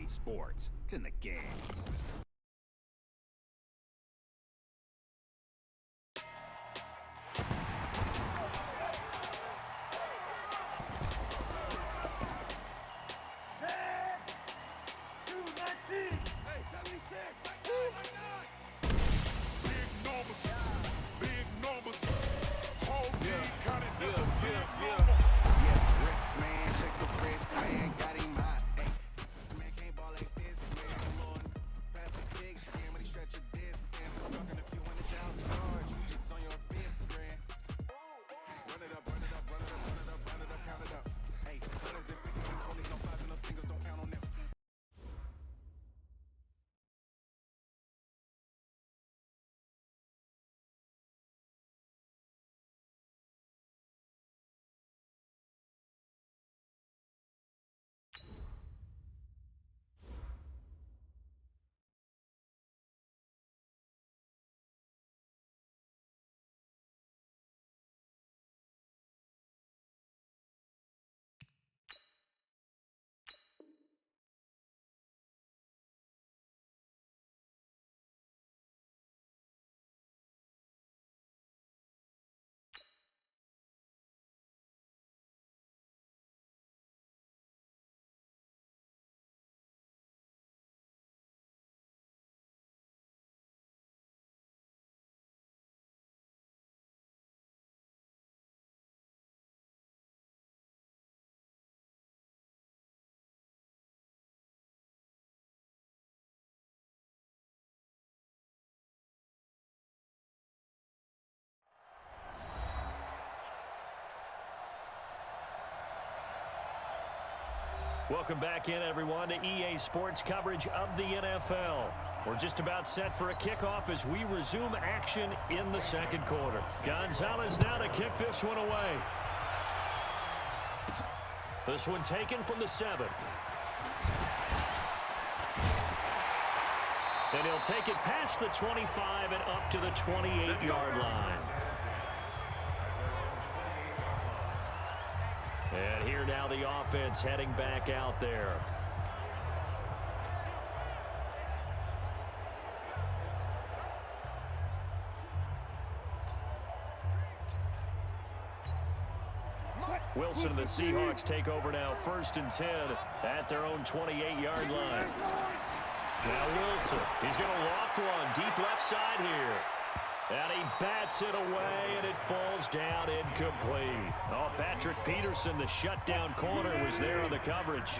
EA Sports. It's in the game. Welcome back in, everyone, to EA Sports coverage of the NFL. We're just about set for a kickoff as we resume action in the second quarter. Gonzalez now to kick this one away. This one taken from the 7. And he'll take it past the 25 and up to the 28-yard line. And here now the offense heading back out there. Wilson and the Seahawks take over now, 1st and 10 at their own 28-yard line. Now Wilson, he's going to loft one deep left side here. And he bats it away, and it falls down incomplete. Oh, Patrick Peterson, the shutdown corner, was there on the coverage.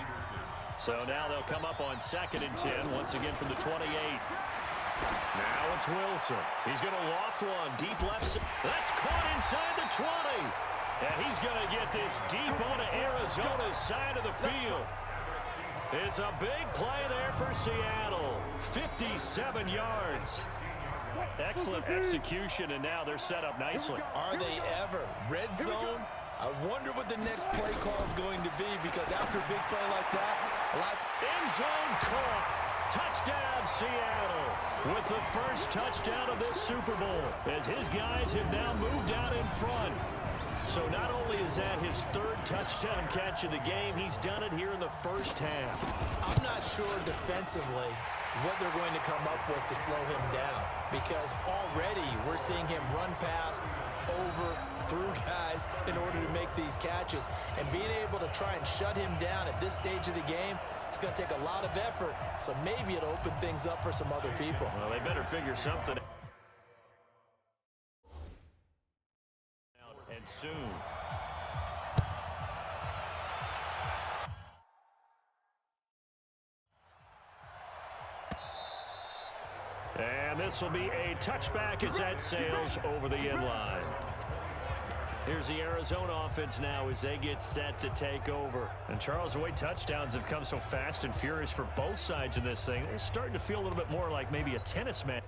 So now they'll come up on 2nd and 10, once again from the 28. Now it's Wilson. He's going to loft one deep left side. That's caught inside the 20. And he's going to get this deep onto Arizona's side of the field. It's a big play there for Seattle. 57 yards. Excellent execution, and now they're set up nicely. Are they ever? Red zone? I wonder what the next play call is going to be, because after a big play like that, a lot. End zone caught. Touchdown, Seattle, with the first touchdown of this Super Bowl, as his guys have now moved out in front. So not only is that his 3rd touchdown catch of the game, he's done it here in the first half. I'm not sure defensively what they're going to come up with to slow him down, because already we're seeing him run past, over, through guys in order to make these catches. And being able to try and shut him down at this stage of the game, it's going to take a lot of effort. So maybe it'll open things up for some other people. Well, they better figure something out. And soon. And this will be a touchback as that sails over the end line. Here's the Arizona offense now as they get set to take over. And Charles, the way touchdowns have come so fast and furious for both sides of this thing, it's starting to feel a little bit more like maybe a tennis match.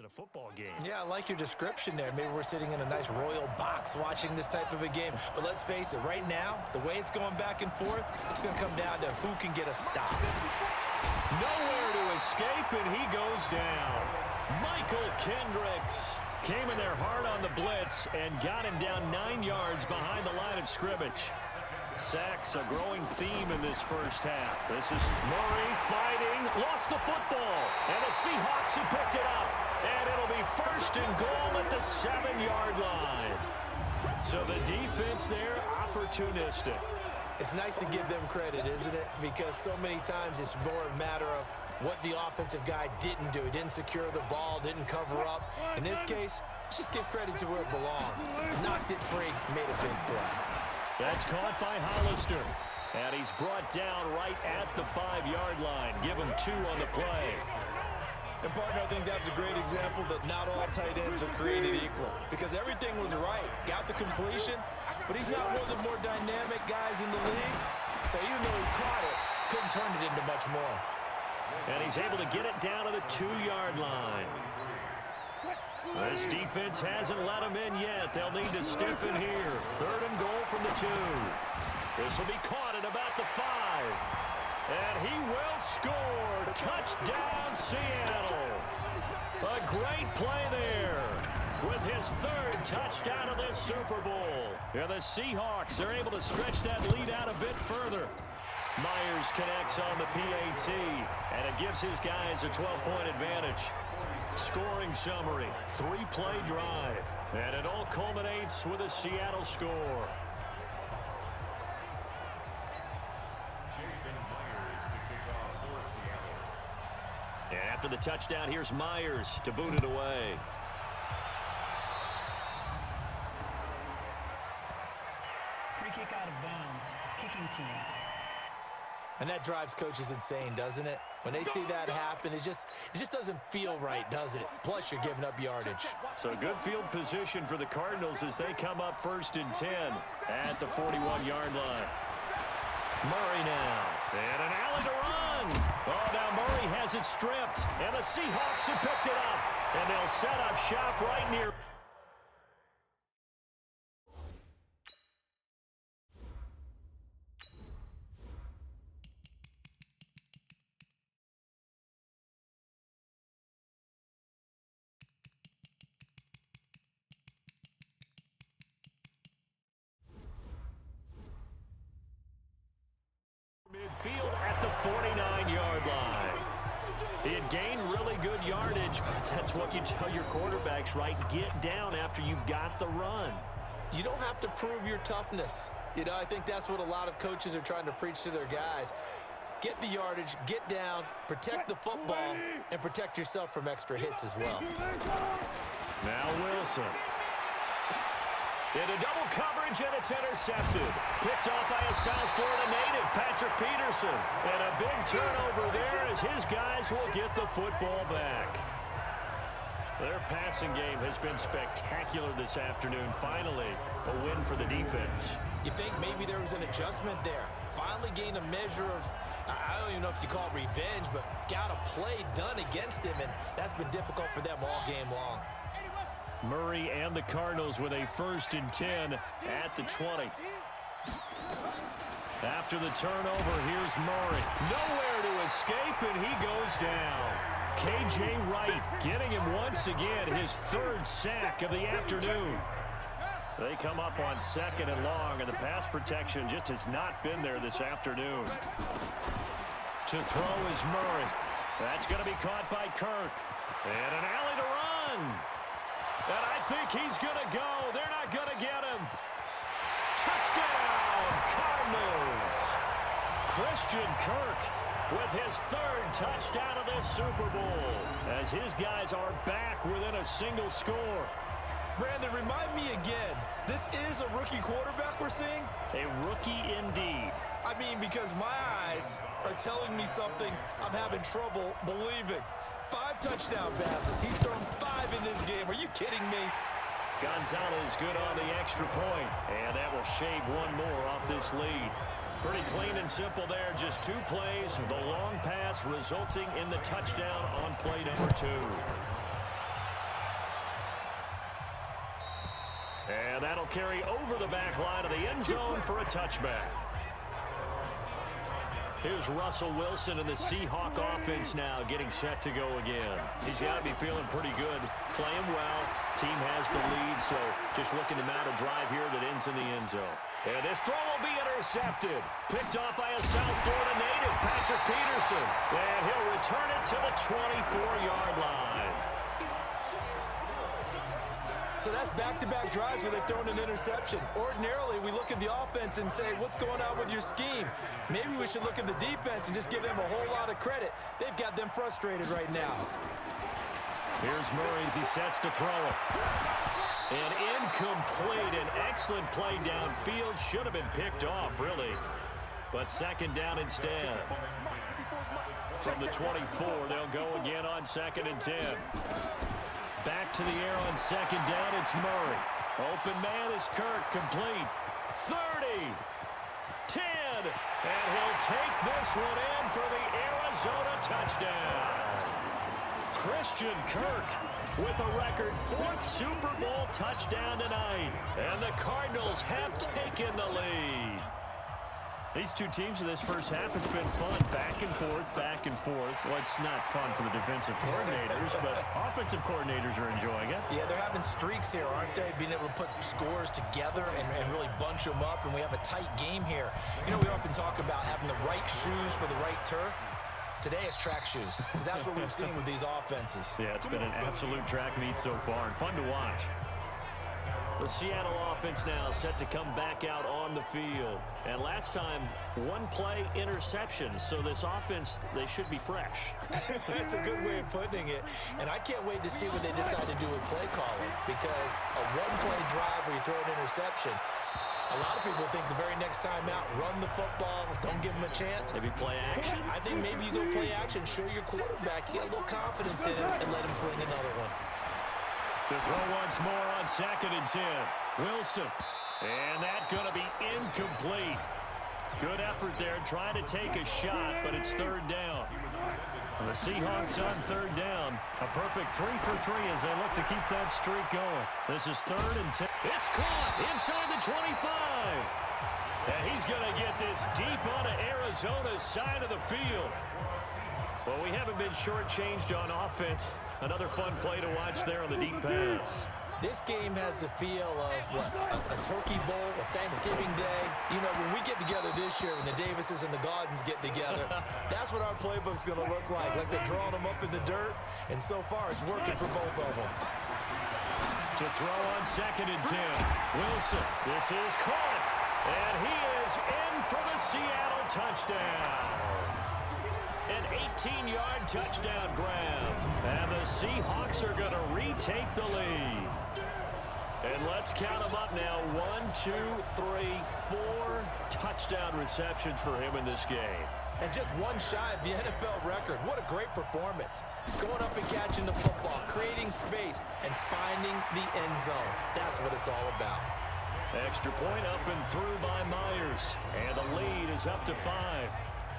in a football game. Yeah, I like your description there. Maybe we're sitting in a nice royal box watching this type of a game. But let's face it, right now, the way it's going back and forth, it's going to come down to who can get a stop. Nowhere to escape, and he goes down. Michael Kendricks came in there hard on the blitz and got him down 9 yards behind the line of scrimmage. Sacks, a growing theme in this first half. This is Murray fighting, lost the football, and the Seahawks have picked it up. And it'll be first and goal at the 7-yard line. So the defense there, opportunistic. It's nice to give them credit, isn't it? Because so many times it's more a matter of what the offensive guy didn't do. He didn't secure the ball, didn't cover up. In this case, let's just give credit to where it belongs. Knocked it free, made a big play. That's caught by Hollister. And he's brought down right at the 5-yard line. Give him 2 on the play. And, partner, I think that's a great example that not all tight ends are created equal. Because everything was right. Got the completion, but he's not one of the more dynamic guys in the league. So even though he caught it, couldn't turn it into much more. And he's able to get it down to the 2-yard line. This defense hasn't let him in yet. They'll need to stiffen here. 3rd and goal from the 2. This will be caught at about the 5. And he will score. Touchdown, Seattle. A great play there with his 3rd touchdown of this Super Bowl. And the Seahawks are able to stretch that lead out a bit further. Myers connects on the PAT, and it gives his guys a 12-point advantage. Scoring summary, 3-play drive, and it all culminates with a Seattle score. And after the touchdown, here's Myers to boot it away. Free kick out of bounds, kicking team. And that drives coaches insane, doesn't it? When they see that happen, it just doesn't feel right, does it? Plus, you're giving up yardage. So good field position for the Cardinals as they come up 1st and 10 at the 41-yard line. Murray now. And an alley to run. Oh, now Murray has it stripped. And the Seahawks have picked it up. And they'll set up shop right near. Midfield at the 49-yard line. He had gained really good yardage, but that's what you tell your quarterbacks, right? Get down after you got the run. You don't have to prove your toughness. You know, I think that's what a lot of coaches are trying to preach to their guys. Get the yardage, get down, protect the football, and protect yourself from extra hits as well. Now Wilson. Into double coverage, and it's intercepted. Picked off by a South Florida native, Patrick Peterson. And a big turnover there as his guys will get the football back. Their passing game has been spectacular this afternoon. Finally, a win for the defense. You think maybe there was an adjustment there. Finally gained a measure of, I don't even know if you call it revenge, but got a play done against him, and that's been difficult for them all game long. Murray and the Cardinals with a 1st and 10 at the 20. After the turnover, here's Murray. Nowhere to escape, and he goes down. K.J. Wright getting him once again, his 3rd sack of the afternoon. They come up on 2nd and long, and the pass protection just has not been there this afternoon. To throw is Murray. That's going to be caught by Kirk. And an alley to run. And I think he's going to go. They're not going to get him. Touchdown, Cardinals. Christian Kirk with his 3rd touchdown of this Super Bowl as his guys are back within a single score. Brandon, remind me again, this is a rookie quarterback we're seeing? A rookie indeed. I mean, because my eyes are telling me something I'm having trouble believing. 5 touchdown passes. He's thrown 5 in this game. Are you kidding me? Gonzalez good on the extra point, and that will shave one more off this lead. Pretty clean and simple there. Just 2 plays. The long pass resulting in the touchdown on play number 2. And that'll carry over the back line of the end zone for a touchback. Here's Russell Wilson and the Seahawk offense now getting set to go again. He's got to be feeling pretty good, playing well. Team has the lead, so just looking to mount a drive here that ends in the end zone. And this throw will be intercepted. Picked off by a South Florida native, Patrick Peterson. And he'll return it to the 24-yard line. So that's back-to-back drives where they've thrown an interception. Ordinarily, we look at the offense and say, what's going on with your scheme? Maybe we should look at the defense and just give them a whole lot of credit. They've got them frustrated right now. Here's Murray as he sets to throw it. And incomplete. An excellent play downfield. Should have been picked off, really. But second down instead. From the 24, they'll go again on 2nd and 10. Back to the air on second down, it's Murray. Open man is Kirk, complete. 30, 10, and he'll take this one in for the Arizona touchdown. Christian Kirk with a record 4th Super Bowl touchdown tonight. And the Cardinals have taken the lead. These two teams in this first half, it's been fun. Back and forth, back and forth. Well, it's not fun for the defensive coordinators, but offensive coordinators are enjoying it. Yeah, they're having streaks here, aren't they? Being able to put scores together and really bunch them up, and we have a tight game here. You know, we often talk about having the right shoes for the right turf. Today it's track shoes, because that's what we've seen with these offenses. Yeah, it's been an absolute track meet so far, and fun to watch. The Seattle offense now set to come back out on the field. And last time, one play interception. So this offense, they should be fresh. That's a good way of putting it. And I can't wait to see what they decide to do with play calling. Because a one-play drive where you throw an interception, a lot of people think the very next time out, run the football, don't give them a chance. Maybe play action. I think maybe you go play action, show your quarterback, get a little confidence in him, and let him fling another one. To throw once more on 2nd and 10. Wilson. And that's going to be incomplete. Good effort there trying to take a shot, but it's 3rd down. And the Seahawks on 3rd down. A perfect 3 for 3 as they look to keep that streak going. This is 3rd and 10. It's caught inside the 25. And he's going to get this deep onto Arizona's side of the field. Well, we haven't been shortchanged on offense. Another fun play to watch there on the deep pass. This game has the feel of what, a turkey bowl, a Thanksgiving day. You know, when we get together this year, when the Davises and the Gaudens get together, that's what our playbook's going to look like. Like they're drawing them up in the dirt, and so far it's working for both of them. To throw on 2nd and 10. Wilson, this is caught, and he is in for the Seattle touchdown. An 18-yard touchdown grab. And the Seahawks are going to retake the lead. And let's count them up now. 1, 2, 3, 4 touchdown receptions for him in this game. And just one shy of the NFL record. What a great performance. Going up and catching the football, creating space, and finding the end zone. That's what it's all about. Extra point up and through by Myers. And the lead is up to 5.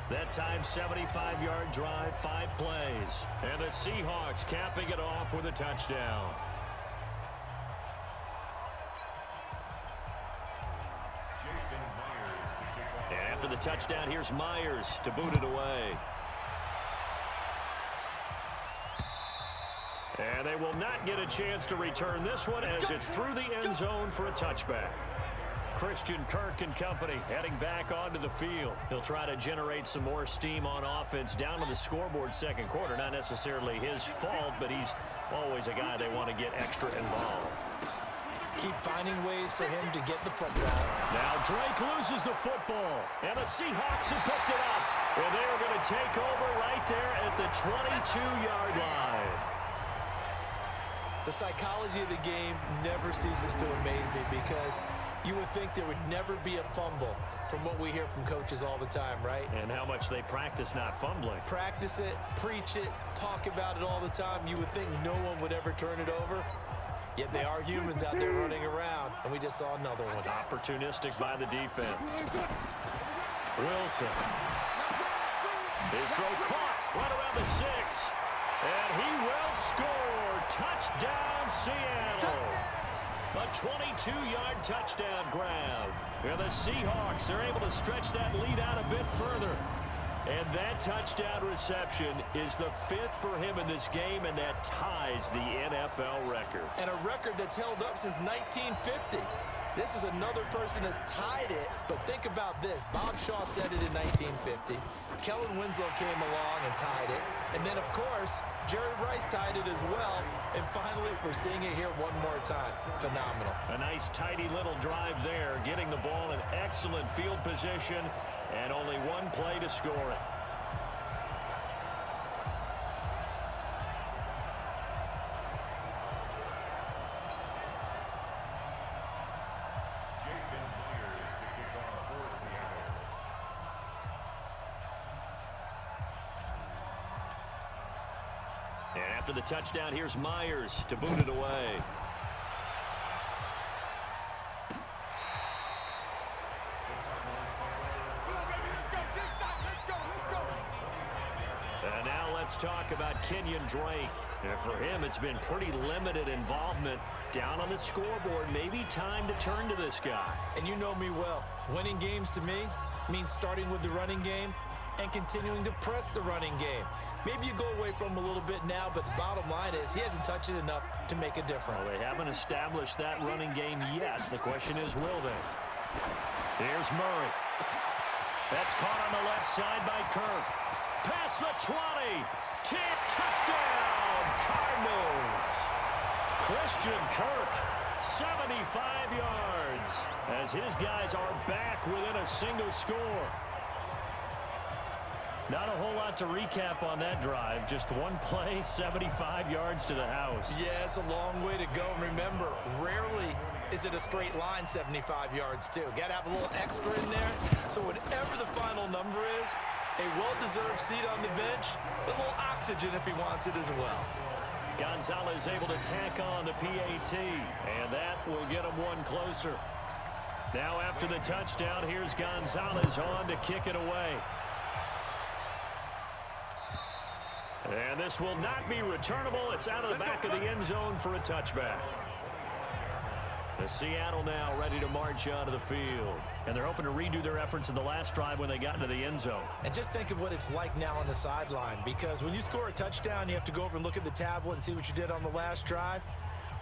That time, 75-yard drive, 5 plays. And the Seahawks capping it off with a touchdown. And after the touchdown, here's Myers to boot it away. And they will not get a chance to return this one as it's through the end zone for a touchback. Christian Kirk and company heading back onto the field. He'll try to generate some more steam on offense down to the scoreboard second quarter. Not necessarily his fault, but he's always a guy they want to get extra involved. Keep finding ways for him to get the football. Now Drake loses the football, and the Seahawks have picked it up. And they are going to take over right there at the 22-yard line. The psychology of the game never ceases to amaze me because you would think there would never be a fumble from what we hear from coaches all the time, right? And how much they practice not fumbling. Practice it, preach it, talk about it all the time. You would think no one would ever turn it over. Yet they are humans out there running around, and we just saw another one. Opportunistic by the defense. Wilson. His throw caught right around the 6. And he will score. Touchdown, Seattle. A 22-yard touchdown grab. And the Seahawks are able to stretch that lead out a bit further. And that touchdown reception is the 5th for him in this game, and that ties the NFL record. And a record that's held up since 1950. This is another person that's tied it, but think about this. Bob Shaw said it in 1950. Kellen Winslow came along and tied it. And then, of course, Jerry Rice tied it as well. And finally, we're seeing it here one more time. Phenomenal. A nice, tidy little drive there, getting the ball in excellent field position, and only one play to score it. And after the touchdown, here's Myers to boot it away. And now let's talk about Kenyon Drake. And for him, it's been pretty limited involvement down on the scoreboard. Maybe time to turn to this guy. And you know me well. Winning games to me means starting with the running game and continuing to press the running game. Maybe you go away from him a little bit now, but the bottom line is he hasn't touched it enough to make a difference. Well, they haven't established that running game yet. The question is, will they? Here's Murray. That's caught on the left side by Kirk. Past the 20. Tip, touchdown, Cardinals. Christian Kirk, 75 yards, as his guys are back within a single score. Not a whole lot to recap on that drive. Just one play, 75 yards to the house. Yeah, it's a long way to go. Remember, rarely is it a straight line 75 yards, too. Got to have a little extra in there. So whatever the final number is, a well-deserved seat on the bench, a little oxygen if he wants it as well. Gonzalez able to tack on the PAT, and that will get him one closer. Now after the touchdown, here's Gonzalez on to kick it away. And this will not be returnable. It's out of the back of the end zone for a touchback. The Seattle now ready to march onto the field. And they're hoping to redo their efforts in the last drive when they got into the end zone. And just think of what it's like now on the sideline, because when you score a touchdown, you have to go over and look at the tablet and see what you did on the last drive.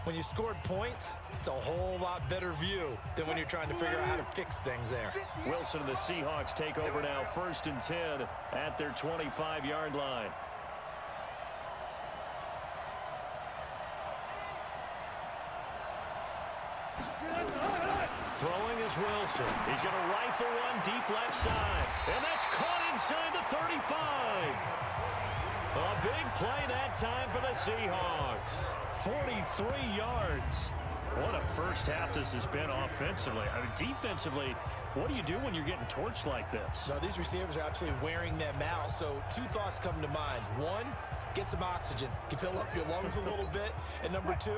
When you scored points, it's a whole lot better view than when you're trying to figure out how to fix things there. Wilson and the Seahawks take over now, 1st and 10 at their 25-yard line. Throwing is Wilson. He's going to rifle one deep left side. And that's caught inside the 35. A big play that time for the Seahawks. 43 yards. What a first half this has been offensively. I mean, defensively, what do you do when you're getting torched like this? No, these receivers are absolutely wearing them out. So 2 thoughts come to mind. 1, get some oxygen. You fill up your lungs a little bit. And number 2,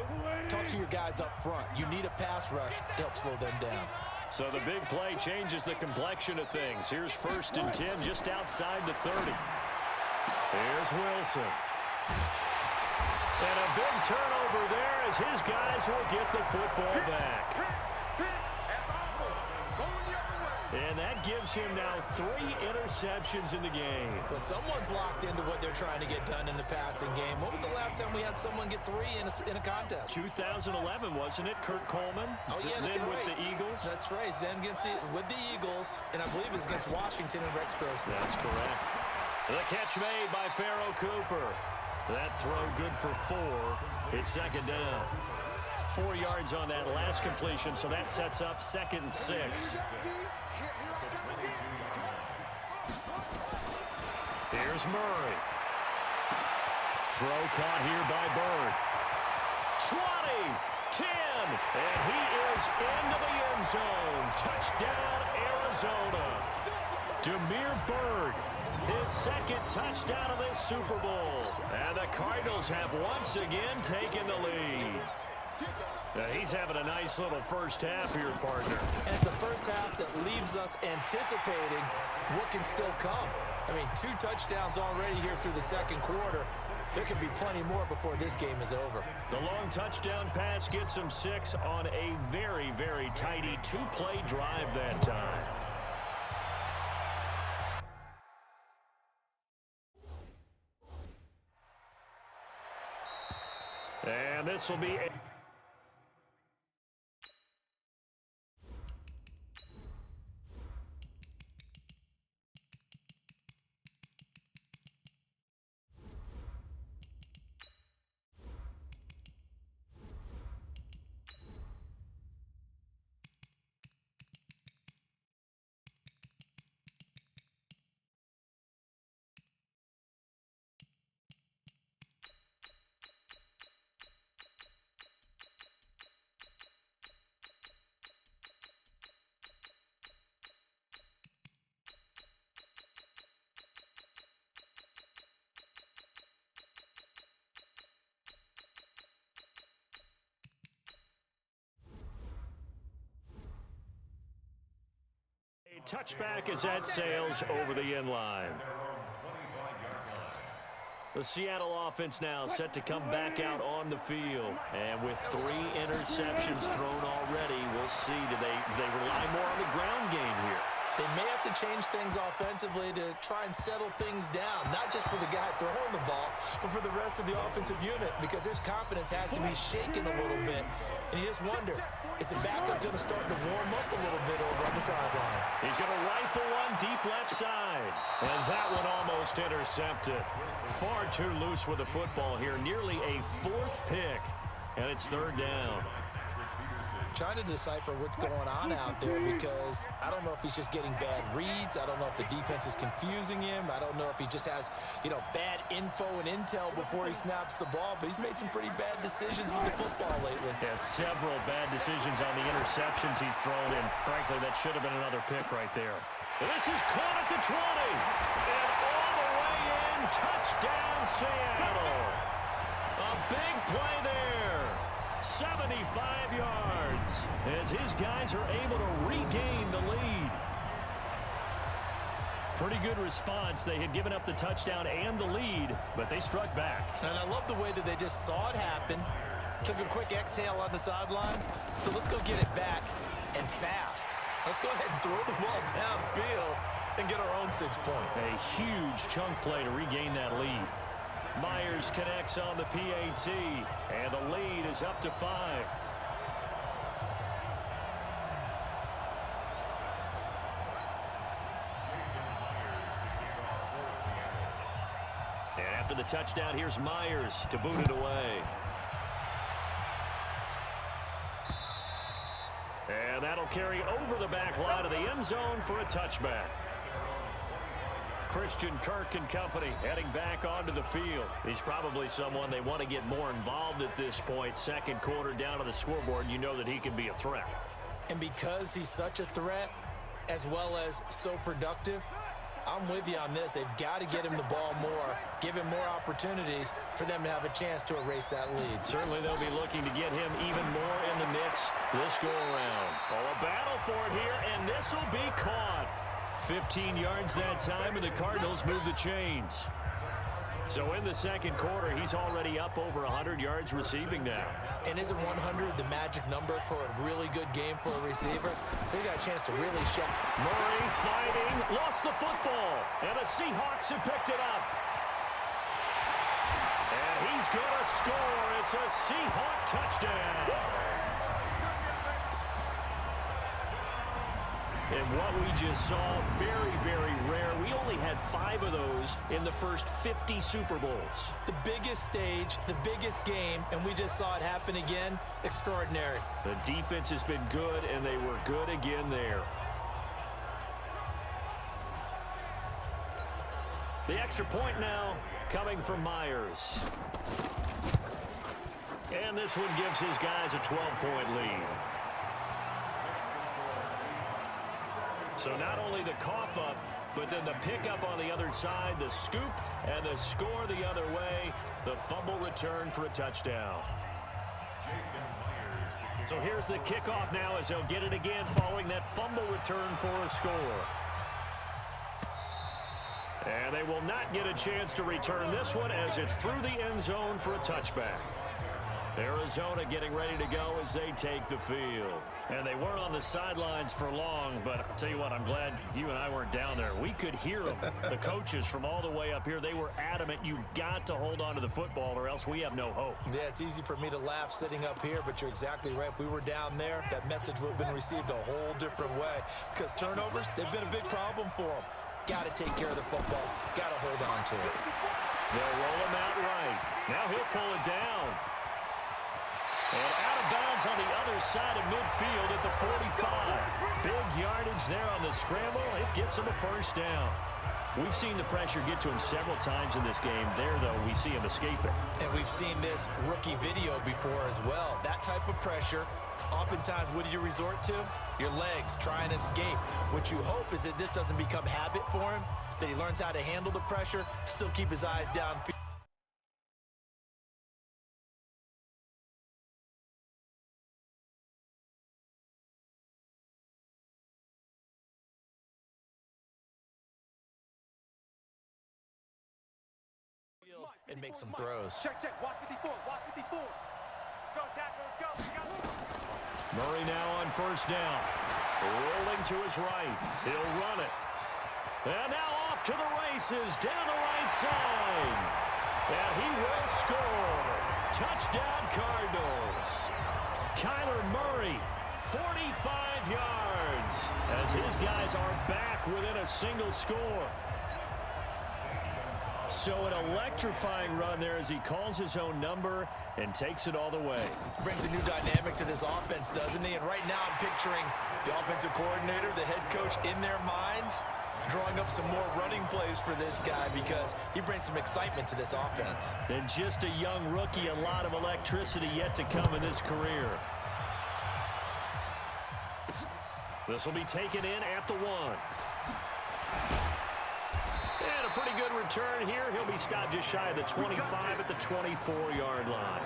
talk to your guys up front. You need a pass rush to help slow them down. So the big play changes the complexion of things. Here's 1st and 10 just outside the 30. Here's Wilson. And a big turnover there as his guys will get the football back. And that gives him now 3 interceptions in the game. Well, someone's locked into what they're trying to get done in the passing game. When was the last time we had someone get 3 in a contest? 2011, wasn't it? Kurt Coleman? Oh, yeah, that's then right. with the Eagles? That's right. Then with the Eagles, and I believe it's against Washington and Rex Grossman. That's correct. The catch made by Pharaoh Cooper. That throw good for 4. It's 2nd down. 4 yards on that last completion, so that sets up 2nd and 6. Here's Murray. Throw caught here by Bird. 20, 10, and he is into the end zone. Touchdown, Arizona. Damiere Byrd, his 2nd touchdown of this Super Bowl. And the Cardinals have once again taken the lead. He's having a nice little first half here, partner. And it's a first half that leaves us anticipating what can still come. I mean, 2 touchdowns already here through the 2nd quarter. there could be plenty more before this game is over. The long touchdown pass gets him 6 on a very, very tidy 2-play drive that time. And this will be... touchback as that sails over the end line. The Seattle offense now set to come back out on the field. And with 3 interceptions thrown already, we'll see, do they rely more on the ground game here? They may have to change things offensively to try and settle things down, not just for the guy throwing the ball, but for the rest of the offensive unit, because his confidence has to be shaken a little bit. And you just wonder, is the backup going to start to warm up a little bit over on the sideline? He's going to rifle one deep left side. And that one almost intercepted. Far too loose with the football here. Nearly a 4th pick. And it's 3rd down. Trying to decipher what's going on out there, because I don't know if he's just getting bad reads. I don't know if the defense is confusing him. I don't know if he just has, bad info and intel before he snaps the ball. But he's made some pretty bad decisions with the football lately. Yeah, several bad decisions on the interceptions he's thrown, and frankly, that should have been another pick right there. And this is caught at the 20. And all the way in, touchdown Seattle. A big play there. 75 yards as his guys are able to regain the lead. Pretty good response. They had given up the touchdown and the lead, but they struck back. And I love the way that they just saw it happen, took a quick exhale on the sidelines. So let's go get it back, and fast. Let's go ahead and throw the ball downfield and get our own 6 points. A huge chunk play to regain that lead. Myers connects on the PAT, and the lead is up to 5. And after the touchdown, here's Myers to boot it away. And that'll carry over the back line of the end zone for a touchback. Christian Kirk and company heading back onto the field. He's probably someone they want to get more involved at this point. 2nd quarter down on the scoreboard, you know that he can be a threat. And because he's such a threat, as well as so productive, I'm with you on this. They've got to get him the ball more, give him more opportunities for them to have a chance to erase that lead. Certainly they'll be looking to get him even more in the mix this go-around. Oh, a battle for it here, and this will be caught. 15 yards that time, and the Cardinals move the chains. So in the 2nd quarter, he's already up over 100 yards receiving now. And isn't 100 the magic number for a really good game for a receiver? So he got a chance to really show. Murray fighting, lost the football, and the Seahawks have picked it up. And he's going to score. It's a Seahawk touchdown. And what we just saw, very, very rare. We only had 5 of those in the first 50 Super Bowls. The biggest stage, the biggest game, and we just saw it happen again. Extraordinary. The defense has been good, and they were good again there. The extra point now coming from Myers. And this one gives his guys a 12-point lead. So not only the cough up, but then the pickup on the other side, the scoop, and the score the other way, the fumble return for a touchdown. So here's the kickoff now as they'll get it again following that fumble return for a score. And they will not get a chance to return this one as it's through the end zone for a touchback. Arizona getting ready to go as they take the field. And they weren't on the sidelines for long, but I'll tell you what, I'm glad you and I weren't down there. We could hear them, the coaches from all the way up here. They were adamant, you've got to hold on to the football or else we have no hope. Yeah, it's easy for me to laugh sitting up here, but you're exactly right. If we were down there, that message would have been received a whole different way. Because turnovers, they've been a big problem for them. Got to take care of the football. Got to hold on to it. They'll roll him out right. Now he'll pull it down. And out of bounds on the other side of midfield at the 45. Big yardage there on the scramble. It gets him a first down. We've seen the pressure get to him several times in this game. There, though, we see him escape it. And we've seen this rookie video before as well. That type of pressure, oftentimes, what do you resort to? Your legs, try and escape. What you hope is that this doesn't become habit for him, that he learns how to handle the pressure, still keep his eyes down. And make some throws. Check. Watch 54. Watch 54. Let's go, tackle. Let's go. Murray now on first down. Rolling to his right. He'll run it. And now off to the races down the right side. And he will score. Touchdown, Cardinals. Kyler Murray, 45 yards. As his guys are back within a single score. So an electrifying run there as he calls his own number and takes it all the way. Brings a new dynamic to this offense, doesn't he? And right now I'm picturing the offensive coordinator, the head coach in their minds, drawing up some more running plays for this guy because he brings some excitement to this offense. And just a young rookie, a lot of electricity yet to come in his career. This will be taken in at the 1. And a pretty good return here. He'll be stopped just shy of the 25 at the 24-yard line.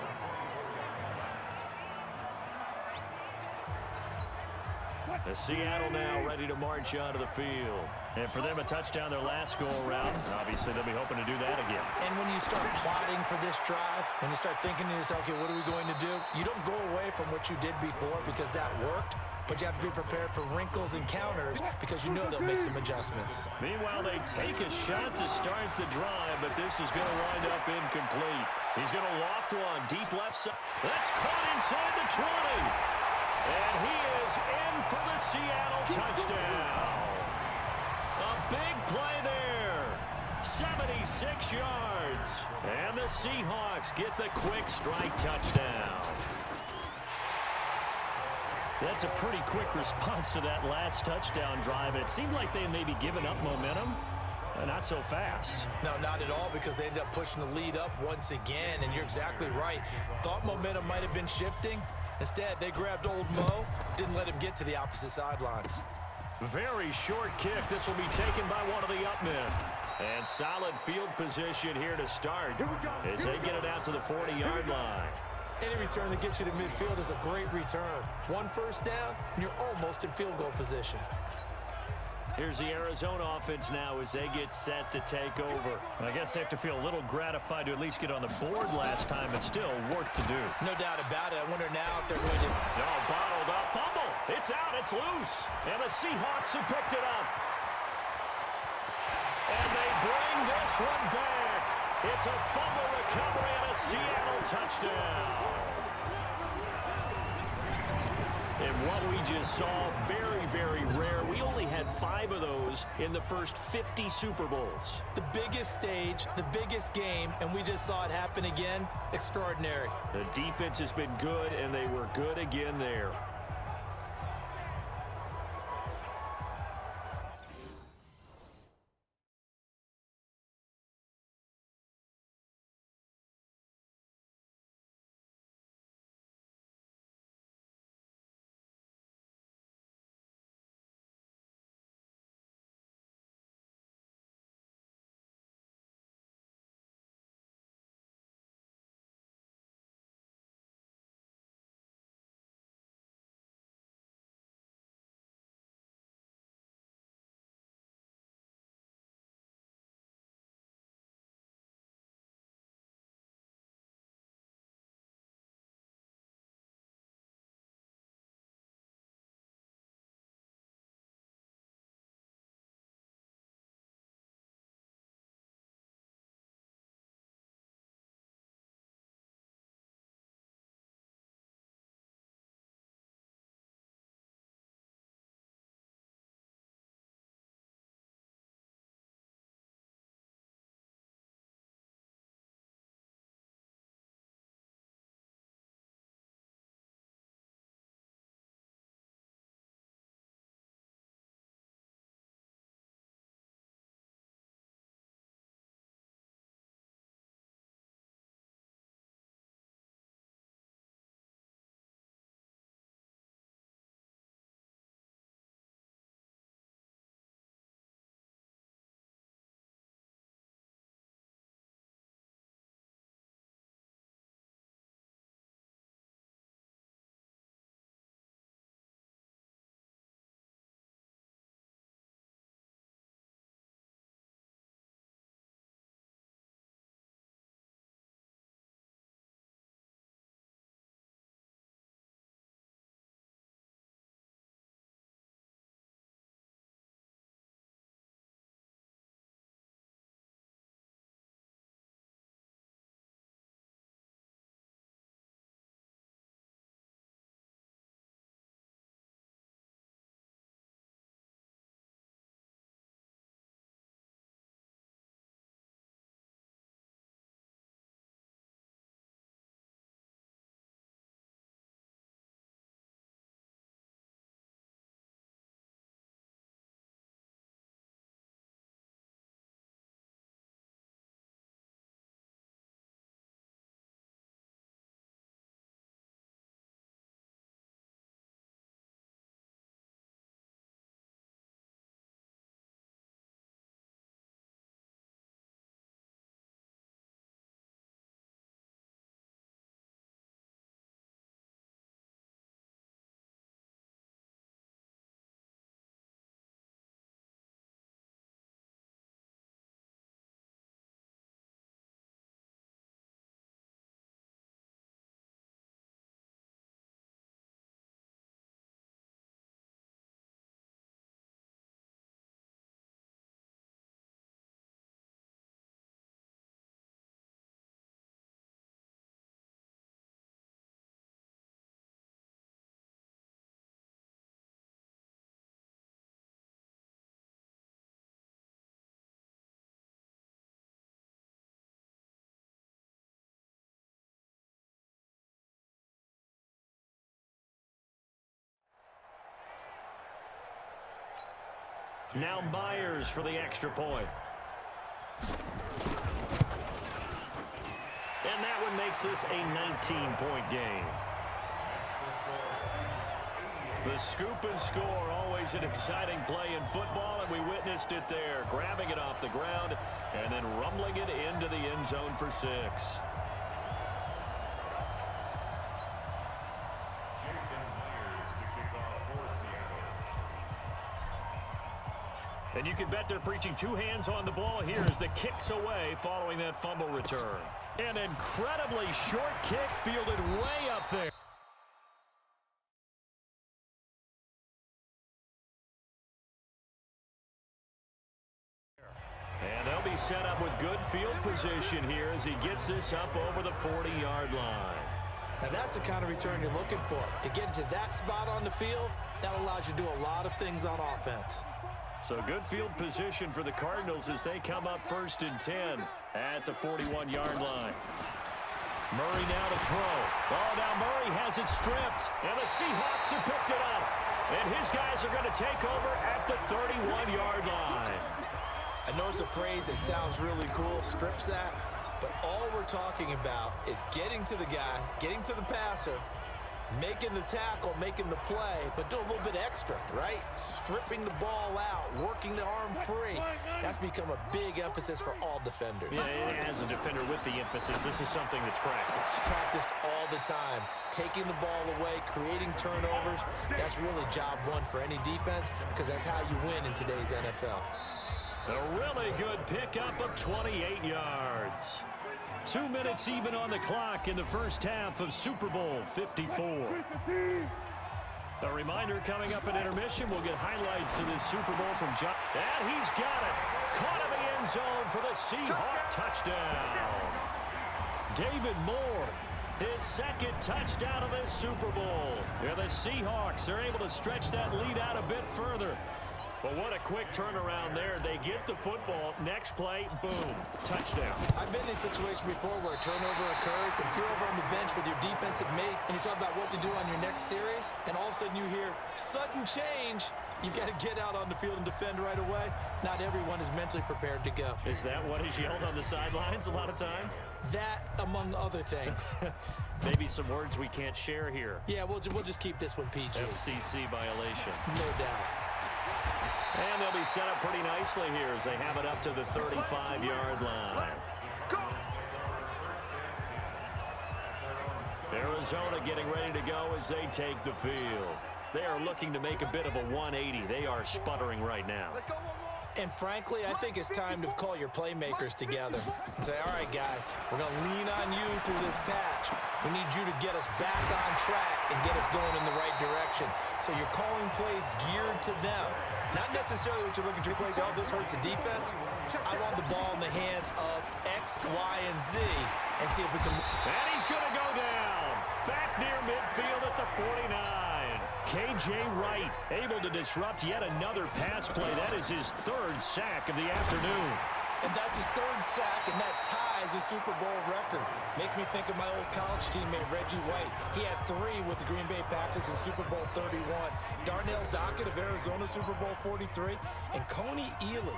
The Seattle now ready to march onto the field. And for them, a touchdown their last go-around. Obviously, they'll be hoping to do that again. And when you start plotting for this drive, when you start thinking to yourself, okay, what are we going to do? You don't go away from what you did before because that worked. But you have to be prepared for wrinkles and counters because you know they'll make some adjustments. Meanwhile, they take a shot to start the drive, but this is going to wind up incomplete. He's going to loft one deep left side. That's caught inside the 20. And he is in for the Seattle touchdown. A big play there. 76 yards. And the Seahawks get the quick strike touchdown. That's a pretty quick response to that last touchdown drive. It seemed like they may be giving up momentum. Not so fast. No, not at all, because they ended up pushing the lead up once again, and you're exactly right. Thought momentum might have been shifting. Instead, they grabbed old Mo, didn't let him get to the opposite sideline. Very short kick. This will be taken by one of the up men. And solid field position here to start as they get it out to the 40-yard line. Any return that gets you to midfield is a great return. One first down, and you're almost in field goal position. Here's the Arizona offense now as they get set to take over. I guess they have to feel a little gratified to at least get on the board last time, but still work to do. No doubt about it. I wonder now if they're going to... No, bottled up. Fumble. It's out. It's loose. And the Seahawks have picked it up. And they bring this one back. It's a fumble recovery and a Seattle touchdown. And what we just saw, very, very rare. We only had 5 of those in the first 50 Super Bowls. The biggest stage, the biggest game, and we just saw it happen again. Extraordinary. The defense has been good, and they were good again there. Now Myers for the extra point. And that one makes this a 19-point game. The scoop and score, always an exciting play in football, and we witnessed it there, grabbing it off the ground and then rumbling it into the end zone for 6. And you can bet they're preaching two hands on the ball here as the kick's away following that fumble return. An incredibly short kick fielded way up there. And they'll be set up with good field position here as he gets this up over the 40-yard line. Now that's the kind of return you're looking for. To get into that spot on the field, that allows you to do a lot of things on offense. So good field position for the Cardinals as they come up 1st and 10 at the 41-yard line. Murray now to throw. Oh, now Murray has it stripped, and the Seahawks have picked it up. And his guys are going to take over at the 31-yard line. I know it's a phrase that sounds really cool, strip sack, but all we're talking about is getting to the guy, getting to the passer, making the tackle, making the play, but do a little bit extra, right? Stripping the ball out, working the arm free. That's become a big emphasis for all defenders. Yeah, as a defender with the emphasis, this is something that's practiced. Practiced all the time. Taking the ball away, creating turnovers. That's really job one for any defense because that's how you win in today's NFL. A really good pickup of 28 yards. 2 minutes even on the clock in the first half of Super Bowl 54. A reminder coming up at intermission, we'll get highlights of this Super Bowl from John. And he's got it. Caught in the end zone for the Seahawks touchdown. David Moore, his second touchdown of this Super Bowl. Yeah, the Seahawks are able to stretch that lead out a bit further. But what a quick turnaround there. They get the football. Next play, boom, touchdown. I've been in a situation before where a turnover occurs, and if you're over on the bench with your defensive mate, and you talk about what to do on your next series, and all of a sudden you hear sudden change, you've got to get out on the field and defend right away. Not everyone is mentally prepared to go. Is that what is yelled on the sidelines a lot of times? That, among other things. Maybe some words we can't share here. Yeah, we'll just keep this one PG. FCC violation. No doubt. And they'll be set up pretty nicely here as they have it up to the 35-yard line. Arizona getting ready to go as they take the field. They are looking to make a bit of a 180. They are sputtering right now. And frankly, I think it's time to call your playmakers together and say, all right, guys, we're going to lean on you through this patch. We need you to get us back on track and get us going in the right direction. So you're calling plays geared to them. Not necessarily what you're looking to plays, oh, this hurts the defense. I want the ball in the hands of X, Y, and Z and see if we can. And he's going to go down. Back near midfield at the 49. K.J. Wright able to disrupt yet another pass play. That is his third sack of the afternoon. And that's his third sack, and that ties a Super Bowl record. Makes me think of my old college teammate, Reggie White. He had 3 with the Green Bay Packers in Super Bowl 31. Darnell Dockett of Arizona, Super Bowl 43. And Coney Ealy,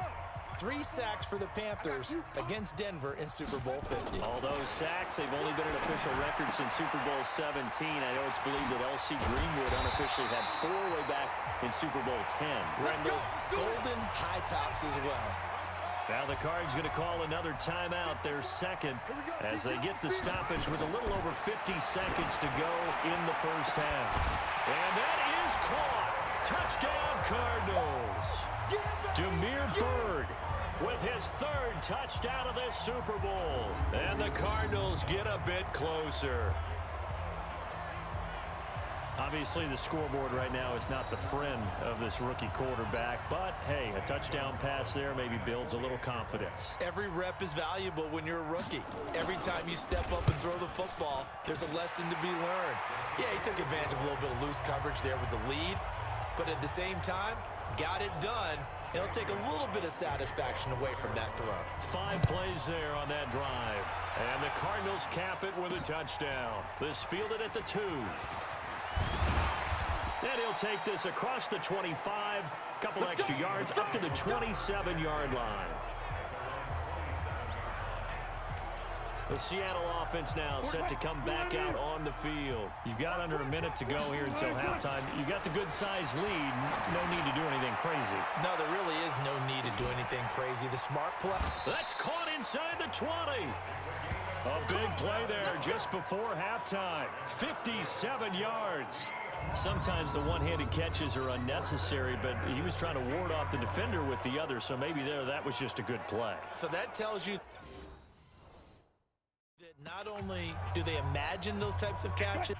3 sacks for the Panthers against Denver in Super Bowl 50. All those sacks, they've only been an official record since Super Bowl 17. I know it's believed that L.C. Greenwood unofficially had 4 way back in Super Bowl 10. And those golden high tops as well. Now the Cards going to call another timeout, their second, as they get the stoppage with a little over 50 seconds to go in the first half. And that is caught. Touchdown, Cardinals. Damiere Byrd with his third touchdown of this Super Bowl. And the Cardinals get a bit closer. Obviously, the scoreboard right now is not the friend of this rookie quarterback, but, hey, a touchdown pass there maybe builds a little confidence. Every rep is valuable when you're a rookie. Every time you step up and throw the football, there's a lesson to be learned. Yeah, he took advantage of a little bit of loose coverage there with the lead, but at the same time, got it done. It'll take a little bit of satisfaction away from that throw. 5 plays there on that drive, and the Cardinals cap it with a touchdown. This fielded at the 2. And he'll take this across the 25, a couple extra yards, up to the 27-yard line. The Seattle offense now set to come back out on the field. You've got under a minute to go here until halftime. You've got the good-sized lead. No need to do anything crazy. No, there really is no need to do anything crazy. The smart play. That's caught inside the 20. A big play there just before halftime. 57 yards. Sometimes the one-handed catches are unnecessary, but he was trying to ward off the defender with the other, so maybe that was just a good play. So that tells you that not only do they imagine those types of catches,